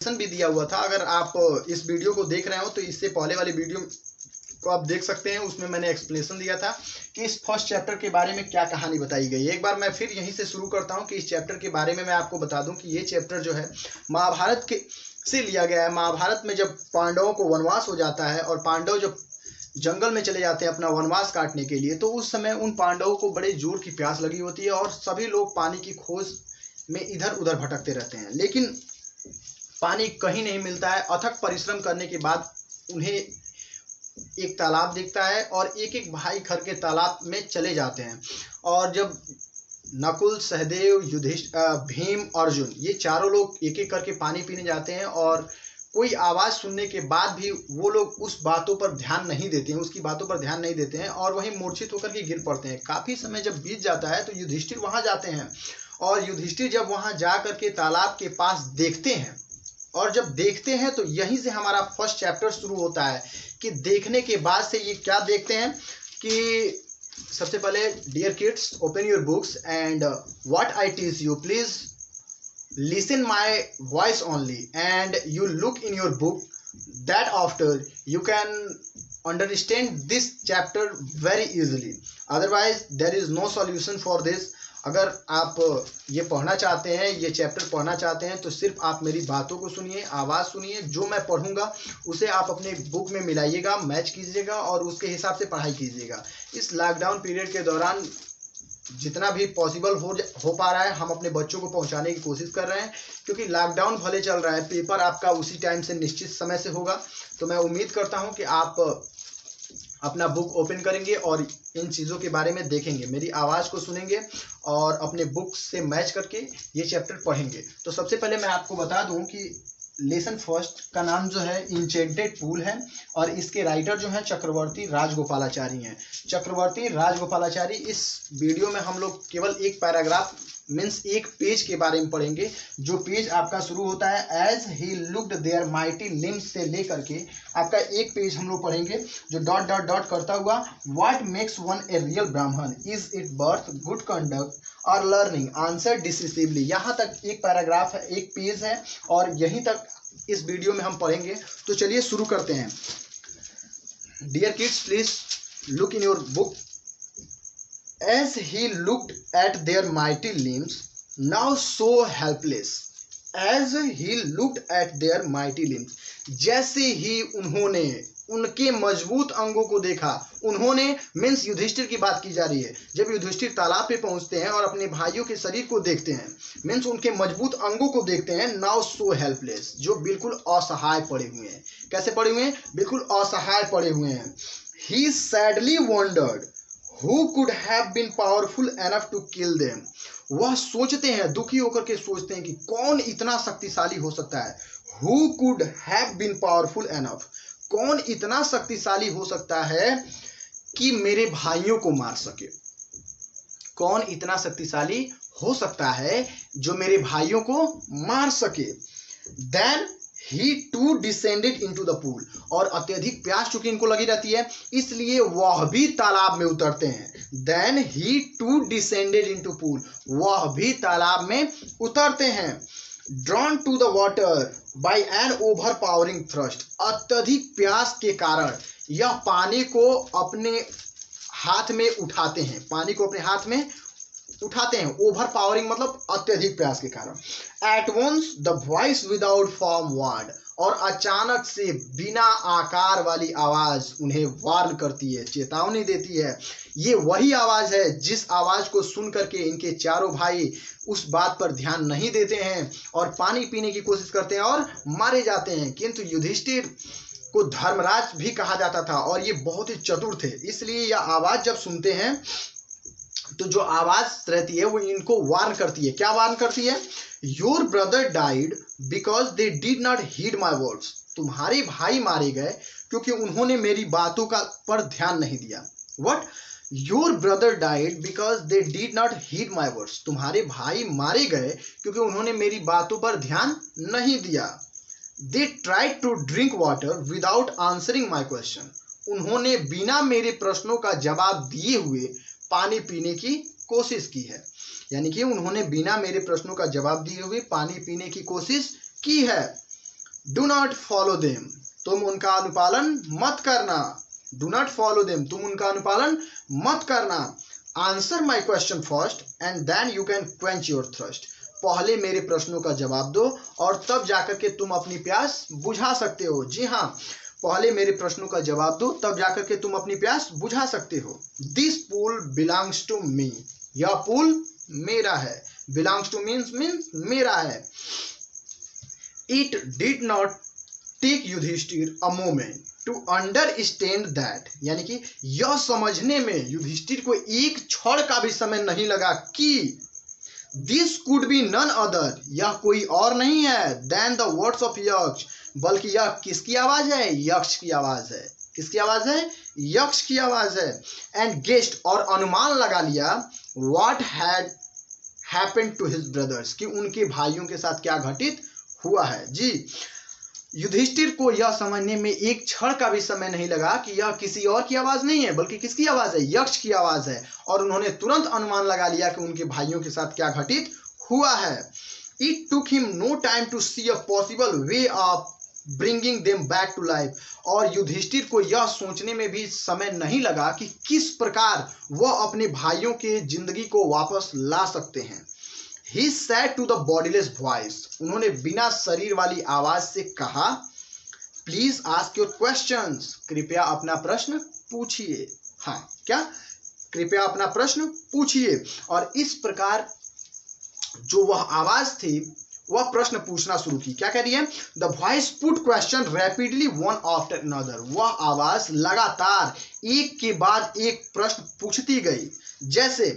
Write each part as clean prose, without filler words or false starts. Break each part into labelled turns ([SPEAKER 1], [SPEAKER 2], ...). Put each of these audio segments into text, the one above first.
[SPEAKER 1] भी दिया हुआ था। अगर आप इस वीडियो को देख रहे हो तो इससे पहले वाली वीडियो को आप देख सकते हैं, उसमें मैंने एक्सप्लेनेशन दिया था कि इस फर्स्ट चैप्टर के बारे में क्या कहानी बताई गई है। एक बार मैं फिर यहीं से शुरू करता हूं कि इस चैप्टर के बारे में मैं आपको बता दूं कि ये चैप्टर जो है महाभारत के से लिया गया है। महाभारत में जब पांडवों को वनवास हो जाता है और पांडव जब जंगल में चले जाते हैं अपना वनवास काटने के लिए, तो उस समय उन पांडवों को बड़े जोर की प्यास लगी होती है और सभी लोग पानी की खोज में इधर उधर भटकते रहते हैं, लेकिन पानी कहीं नहीं मिलता है। अथक परिश्रम करने के बाद उन्हें एक तालाब दिखता है और एक एक भाई घर के तालाब में चले जाते हैं। और जब नकुल, सहदेव, युधिष्ठिर, भीम, अर्जुन ये चारों लोग एक एक करके पानी पीने जाते हैं और कोई आवाज़ सुनने के बाद भी वो लोग उस बातों पर ध्यान नहीं देते हैं, उसकी बातों पर ध्यान नहीं देते हैं और वहीं मूर्छित होकर के गिर पड़ते हैं। काफ़ी समय जब बीत जाता है तो युधिष्ठिर वहाँ जाते हैं और युधिष्ठिर जब वहाँ जा करके तालाब के पास देखते हैं और जब देखते हैं तो यहीं से हमारा फर्स्ट चैप्टर शुरू होता है कि देखने के बाद से ये क्या देखते हैं कि सबसे पहले dear kids, open your books and what I teach you please listen my voice only and you look in your book, that after you can understand this chapter very easily, otherwise there is no solution for this. अगर आप ये पढ़ना चाहते हैं, ये chapter पढ़ना चाहते हैं तो सिर्फ आप मेरी बातों को सुनिए, आवाज़ सुनिए, जो मैं पढ़ूंगा उसे आप अपने बुक में मिलाइएगा, मैच कीजिएगा और उसके हिसाब से पढ़ाई कीजिएगा। इस लॉकडाउन पीरियड के दौरान जितना भी पॉसिबल हो पा रहा है हम अपने बच्चों को पहुंचाने की कोशिश कर रहे हैं, क्योंकि लॉकडाउन भले चल रहा है, पेपर आपका उसी टाइम से निश्चित समय से होगा। तो मैं उम्मीद करता हूं कि आप अपना बुक ओपन करेंगे और इन चीज़ों के बारे में देखेंगे, मेरी आवाज़ को सुनेंगे और अपने बुक से मैच करके ये चैप्टर पढ़ेंगे। तो सबसे पहले मैं आपको बता दूं कि लेसन फर्स्ट का नाम जो है इंचेंटेड पूल है और इसके राइटर जो हैं चक्रवर्ती राजगोपालाचारी हैं। चक्रवर्ती राजगोपालाचारी, इस वीडियो में हम लोग केवल एक पैराग्राफ मीन्स एक पेज के बारे में पढ़ेंगे, जो पेज आपका शुरू होता है as he looked their mighty limbs से लेकर के आपका एक पेज हम लोग पढ़ेंगे जो डॉट डॉट डॉट करता हुआ what makes one a real Brahmin, is it birth, good conduct और लर्निंग, आंसर डिसिसिवली। यहाँ तक एक पैराग्राफ है, एक पेज है और यहीं तक इस वीडियो में हम पढ़ेंगे। तो चलिए शुरू करते हैं। Dear kids, please look in your book. As he looked at their mighty limbs, now so helpless, as he looked at their mighty limbs, जैसे ही उन्होंने उनके मजबूत अंगों को देखा, उन्होंने मीन्स युधिष्ठिर की बात की जा रही है। जब युधिष्ठिर तालाब पे पहुंचते हैं और अपने भाइयों के शरीर को देखते हैं, मीन्स उनके मजबूत अंगों को देखते हैं, नाउ सो हेल्पलेस, जो बिल्कुल असहाय पड़े हुए हैं। कैसे पड़े हुए हैं? बिल्कुल असहाय पड़े हुए हैं। He sadly wondered Who could have been powerful enough to kill them? वह सोचते हैं, दुखी होकर के सोचते हैं कि कौन इतना शक्तिशाली हो सकता है। Who could have been powerful enough? कौन इतना शक्तिशाली हो सकता है कि मेरे भाइयों को मार सके? कौन इतना शक्तिशाली हो सकता है जो मेरे भाइयों को मार सके? Then He too descended into the pool, और अत्यधिक प्यास चूंकि इनको लगी रहती है इसलिए वह भी तालाब में उतरते हैं। Then he too descended into pool, वह भी तालाब में उतरते हैं। Drawn to the water by an overpowering thirst, अत्यधिक प्यास के कारण यह पानी को अपने हाथ में उठाते हैं, पानी को अपने हाथ में उठाते हैं। ओवर पावरिंग मतलब अत्यधिक प्यास के कारण। At once the voice without form warned, और अचानक से बिना आकार वाली आवाज उन्हें वार्न करती है, चेतावनी देती है। ये वही आवाज है जिस आवाज को सुन करके इनके चारों भाई उस बात पर ध्यान नहीं देते हैं और पानी पीने की कोशिश करते हैं और मारे जाते हैं। किंतु युधिष्ठिर को धर्मराज भी कहा जाता था और ये बहुत ही चतुर थे, इसलिए यह आवाज जब सुनते हैं तो जो आवाज रहती है वो इनको वार्न करती है। क्या वार्न करती है? Your brother died because they did not heed my words, तुम्हारे भाई मारे गए क्योंकि उन्होंने मेरी बातों का पर ध्यान नहीं दिया। What? Your brother died because they did not heed my words, तुम्हारे भाई मारे गए क्योंकि उन्होंने मेरी बातों पर ध्यान नहीं दिया। They tried to drink water without answering my question, उन्होंने बिना मेरे प्रश्नों का जवाब दिए हुए पानी पीने की कोशिश की है। यानी कि उन्होंने बिना मेरे प्रश्नों का जवाब दिए हुए पानी पीने की कोशिश की है। डू नॉट फॉलो देम, तुम उनका अनुपालन मत करना। डू नॉट फॉलो देम, तुम उनका अनुपालन मत करना। Answer my question first and then you can quench your thirst, पहले मेरे प्रश्नों का जवाब दो और तब जाकर के तुम अपनी प्यास बुझा सकते हो। जी हाँ, पहले मेरे प्रश्नों का जवाब दो तब जाकर के तुम अपनी प्यास बुझा सकते हो। This pool belongs to me, यह पूल मेरा है। बिलोंग्स टू मीन्स मेरा है। It did not take Yudhishthira a moment to understand that, यानी कि यह समझने में युधिष्ठिर को एक क्षण का भी समय नहीं लगा कि this could be none other, यह कोई और नहीं है देन द वर्ड्स ऑफ यक्ष, बल्कि यह किसकी आवाज है? यक्ष की आवाज है। किसकी आवाज है? यक्ष की आवाज है। एंड गेस्ट, और अनुमान लगा लिया, what had happened to his brothers, कि उनके भाइयों के साथ क्या घटित हुआ है। जी, युधिष्ठिर को यह समझने में एक क्षण का भी समय नहीं लगा कि यह किसी और की आवाज नहीं है बल्कि किसकी आवाज है? यक्ष की आवाज है। और उन्होंने तुरंत अनुमान लगा लिया कि उनके भाइयों के साथ क्या घटित हुआ है। It took him no time to see a possible way of bringing them back to life, और युधिष्ठिर को यह सोचने में भी समय नहीं लगा कि किस प्रकार वह अपने भाइयों के जिंदगी को वापस ला सकते हैं। He said to the bodiless voice, उन्होंने बिना शरीर वाली आवाज से कहा, प्लीज आस्क योर क्वेश्चंस, कृपया अपना प्रश्न पूछिए। हाँ, क्या? कृपया अपना प्रश्न पूछिए। और इस प्रकार जो वह आवाज थी वह प्रश्न पूछना शुरू की। क्या कह रही है? The voice put question rapidly one after another, वह आवाज लगातार एक के बाद एक प्रश्न पूछती गई। जैसे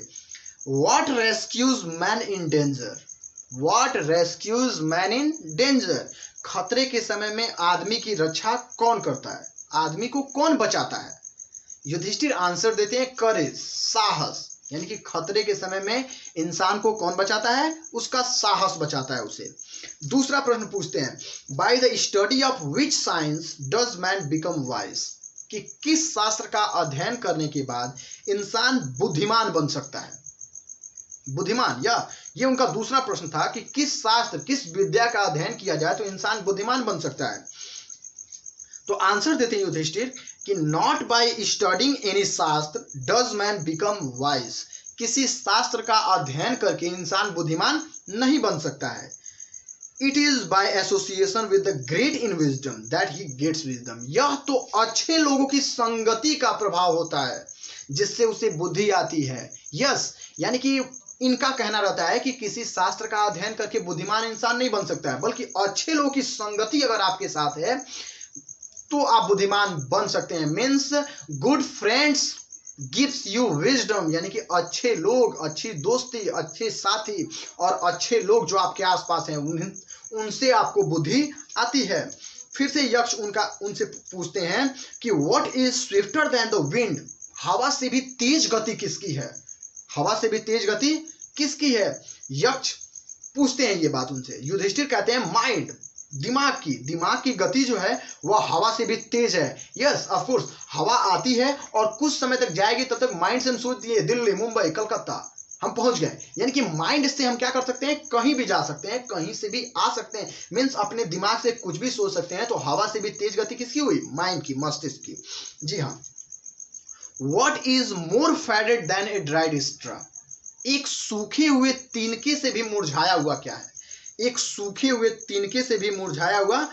[SPEAKER 1] What rescues man in danger? What rescues man in danger? खतरे के समय में आदमी की रक्षा कौन करता है? आदमी को कौन बचाता है? युधिष्ठिर आंसर देते हैं करेज, साहस, यानी कि खतरे के समय में इंसान को कौन बचाता है? उसका साहस बचाता है उसे। दूसरा प्रश्न पूछते हैं, by the study of which science does man become wise, कि किस शास्त्र का अध्ययन करने के बाद इंसान बुद्धिमान बन सकता है? बुद्धिमान, या ये उनका दूसरा प्रश्न था कि किस शास्त्र, किस विद्या का अध्ययन किया जाए तो इंसान बुद्धिमान बन सकता है। तो आंसर देते हैं युधिष्ठिर कि नॉट बाय स्टडिंग एनी शास्त्र डज मैन बिकम वाइज, किसी शास्त्र का अध्ययन करके इंसान बुद्धिमान नहीं बन सकता है। It is by association with the great in wisdom that he gets wisdom, यह तो अच्छे लोगों की संगति का प्रभाव होता है जिससे उसे बुद्धि आती है। यस, यानी कि इनका कहना रहता है कि किसी शास्त्र का अध्ययन करके बुद्धिमान इंसान नहीं बन सकता है, बल्कि अच्छे लोगों की संगति अगर आपके साथ है तो आप बुद्धिमान बन सकते हैं। Means good friends gives you wisdom, यानी कि अच्छे लोग, अच्छी दोस्ती, अच्छे साथी और अच्छे लोग जो आपके आसपास हैं उनसे आपको बुद्धि आती है। फिर से यक्ष उनसे पूछते हैं कि what is swifter than the wind, हवा से भी तेज गति किसकी है? हवा से भी तेज गति किसकी है? यक्ष पूछते हैं ये बात उनसे। युधिष्ठिर कहते हैं माइंड, दिमाग की गति जो है वह हवा से भी तेज है। यस, ऑफ कोर्स, हवा आती है और कुछ समय तक जाएगी, तब तक माइंड से हम सोच लिए दिल्ली, मुंबई, कलकत्ता हम पहुंच गए, यानी कि माइंड से हम क्या कर सकते हैं? कहीं भी जा सकते हैं, कहीं से भी आ सकते हैं। मीन्स अपने दिमाग से कुछ भी सोच सकते हैं। तो हवा से भी तेज गति किसकी हुई? माइंड की, मस्तिष्क की। जी हाँ। What is more faded than a dried straw? एक सूखे हुए तिनके से भी मुरझाया हुआ क्या है? एक सूखे हुए तिनके से भी मुरझाया हुआ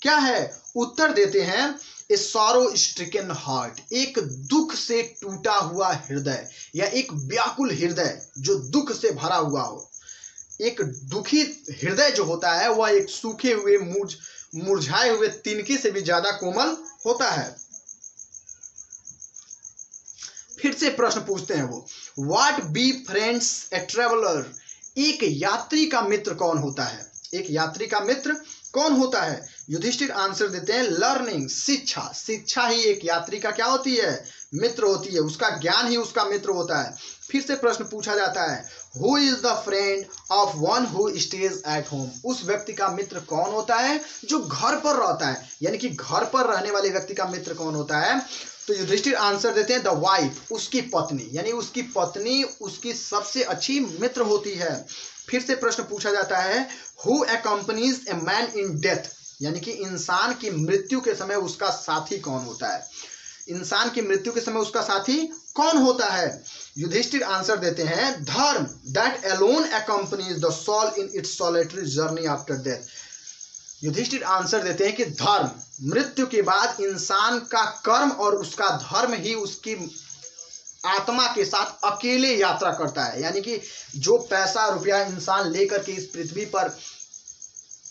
[SPEAKER 1] क्या है? उत्तर देते हैं a sorrow stricken heart, एक दुख से टूटा हुआ हृदय, या एक व्याकुल हृदय जो दुख से भरा हुआ हो। एक दुखी हृदय जो होता है वह एक सूखे हुए मुरझाए हुए तिनके से भी ज्यादा कोमल होता है। फिर से प्रश्न पूछते हैं वो, what be friends a traveller, एक यात्री का मित्र कौन होता है? एक यात्री का मित्र कौन होता है? युधिष्ठिर आंसर देते हैं लर्निंग, शिक्षा। शिक्षा ही एक यात्री का क्या होती है? मित्र होती है। उसका ज्ञान ही उसका मित्र होता है। फिर से प्रश्न पूछा जाता है, who is the friend of one who stays at home, उस व्यक्ति का मित्र कौन होता है जो घर पर रहता है? यानी कि घर पर रहने वाले व्यक्ति का मित्र कौन होता है? तो युधिष्ठिर आंसर देते हैं द वाइफ, उसकी पत्नी, यानी उसकी पत्नी उसकी सबसे अच्छी मित्र होती है। फिर से प्रश्न पूछा जाता है, who accompanies a man in death, यानी कि इंसान की मृत्यु के समय उसका साथी कौन होता है? इंसान की मृत्यु के समय उसका साथी कौन होता है? युधिष्ठिर आंसर देते हैं, dharma that alone accompanies the soul in its solitary journey after death. Yudhishthira answer देते हैं कि धर्म, मृत्यु के बाद इंसान का कर्म और उसका धर्म ही उसकी आत्मा के साथ अकेले यात्रा करता है। यानी कि जो पैसा रुपया इंसान लेकर के इस पृथ्वी पर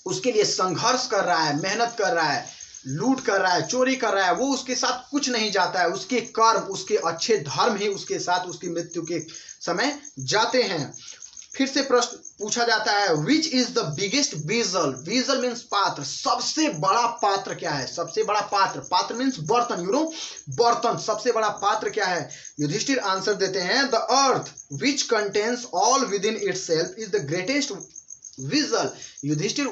[SPEAKER 1] उसके लिए संघर्ष कर रहा है, मेहनत कर रहा है, लूट कर रहा है, चोरी कर रहा है, वो उसके साथ कुछ नहीं जाता है। उसके कर्म, उसके अच्छे धर्म ही उसके साथ उसकी मृत्यु के समय जाते हैं। फिर से प्रश्न पूछा जाता है, which is the biggest वीजल? वीजल means पात्र। सबसे बड़ा पात्र क्या है? सबसे बड़ा पात्र, पात्र मीन्स बर्तन, यू नो, बर्तन। सबसे बड़ा पात्र क्या है? युधिष्ठिर आंसर देते हैं, the earth which contains all within itself is the greatest vessel. Yudhishthir